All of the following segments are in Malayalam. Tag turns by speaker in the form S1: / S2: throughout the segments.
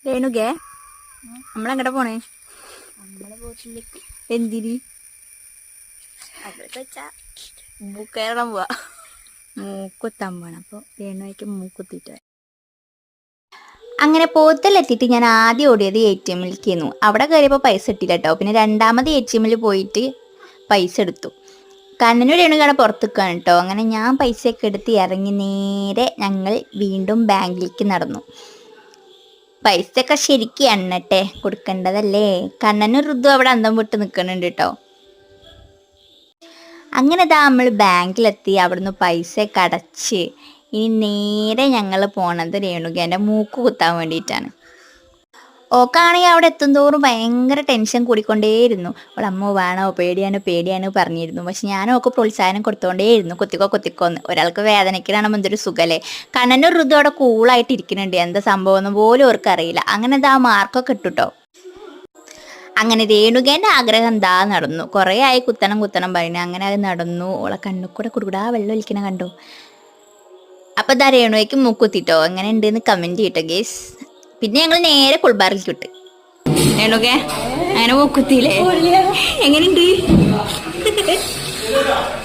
S1: രേണുകേ നമ്മളെങ്ങടെ പോണേ? എന്തിരി മൂക്കേറണം പോവാ. മൂക്കുത്താൻ പോണം. അപ്പോൾ രേണുവയ്ക്ക് മൂക്കുത്തിട്ട് അങ്ങനെ പോത്തലെത്തിയിട്ട് ഞാൻ ആദ്യം ഓടിയത് ATM ലേക്കായിരുന്നു. അവിടെ കയറിയപ്പോൾ പൈസ ഇട്ടില്ല കേട്ടോ. പിന്നെ രണ്ടാമത് ATM പോയിട്ട് പൈസ എടുത്തു. കണ്ണനും രേണുകാണ് പുറത്ത് നിൽക്കുകയാണ് കേട്ടോ. അങ്ങനെ ഞാൻ പൈസയൊക്കെ എടുത്ത് ഇറങ്ങി നേരെ ഞങ്ങൾ വീണ്ടും ബാങ്കിലേക്ക് നടന്നു. പൈസയൊക്കെ ശരിക്കും എണ്ണട്ടെ, കൊടുക്കേണ്ടതല്ലേ. കണ്ണനും ഋതു അവിടെ അന്തം വിട്ട് നിൽക്കുന്നുണ്ട് കേട്ടോ. അങ്ങനെ നമ്മൾ ബാങ്കിലെത്തി. അവിടുന്ന് പൈസയൊക്കെ അടച്ച് ഇനി നേരെ ഞങ്ങൾ പോണത് രേണുകേൻ്റെ മൂക്ക് കുത്താൻ വേണ്ടിയിട്ടാണ്. ഓക്കാണെങ്കിൽ അവിടെ എത്തുന്തോറും ഭയങ്കര ടെൻഷൻ കൂടിക്കൊണ്ടേയിരുന്നു. അവളമ്മ വേണോ പേടിയാണ് പറഞ്ഞിരുന്നു. പക്ഷെ ഞാനും ഒക്കെ പ്രോത്സാഹനം കൊടുത്തോണ്ടേയിരുന്നു, കൊത്തിക്കോന്ന്. ഒരാൾക്ക് വേദനയ്ക്കിടാണ് എന്തൊരു സുഖല്ലേ. കണ്ണനും ഋതു അവിടെ കൂളായിട്ട് ഇരിക്കുന്നുണ്ട്. എന്താ സംഭവം പോലും അവർക്കറിയില്ല. അങ്ങനെ ആ മാർക്കൊക്കെ ഇട്ടുട്ടോ. അങ്ങനെ രേണുകേൻ്റെ ആഗ്രഹം എന്താ നടന്നു. കുറേ ആയി കുത്തണം പറയുന്നത്. അങ്ങനെ അത് നടന്നു. ഓളെ കണ്ണുകൂടെ കുടുകൂടാ വെള്ളം ഒലിക്കണ കണ്ടു. അപ്പം ഇതാ രേണുവയ്ക്ക് മൂക്കുത്തിട്ടോ. എങ്ങനെ ഉണ്ടെന്ന് കമൻറ്റ് ചെയ്യട്ടോ ഗേസ്. പിന്നെ ഞങ്ങൾ നേരെ കുൾബാറിലേക്ക് വിട്ട്. രേണുകേ അങ്ങനെ മൂക്കുത്തിയില്ലേ? എങ്ങനെയുണ്ട്?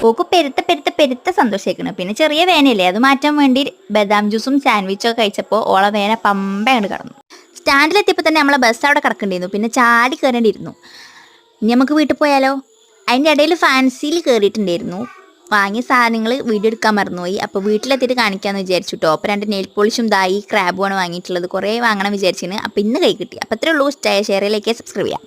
S1: ഓക്ക് പെരുത്ത സന്തോഷിക്കണം. പിന്നെ ചെറിയ വേനയല്ലേ, അത് മാറ്റാൻ വേണ്ടി ബദാം ജ്യൂസും സാൻഡ്വിച്ചും ഒക്കെ കഴിച്ചപ്പോൾ ഓളെ വേന പമ്പ അങ്ങോട്ട് കടന്നു. സ്റ്റാൻഡിലെത്തിയപ്പോൾ തന്നെ നമ്മളെ ബസ് അവിടെ കിടക്കേണ്ടിയിരുന്നു. പിന്നെ ചാടി കയറേണ്ടിയിരുന്നു. ഇനി നമുക്ക് വീട്ടിൽ പോയാലോ? അതിൻ്റെ ഇടയിൽ ഫാൻസിയിൽ കയറിയിട്ടുണ്ടായിരുന്നു. വാങ്ങിയ സാധനങ്ങൾ വീഡിയോ എടുക്കാൻ മറന്നുപോയി. അപ്പോൾ വീട്ടിലെത്തിയിട്ട് കാണിക്കാമെന്ന് വിചാരിച്ചു കേട്ടോ. അപ്പോൾ 2 നെയിൽ പോളിഷും ക്രാബുമാണ് വാങ്ങിയിട്ടുള്ളത്. കുറേ വാങ്ങണം വിചാരിച്ചിന്. അപ്പോൾ ഇന്ന് കൈ കിട്ടി. അപ്പോൾ അത്രേ ഉള്ളൂ. ഷെയർ ലൈക്ക് സബ്സ്ക്രൈബ് ചെയ്യാം.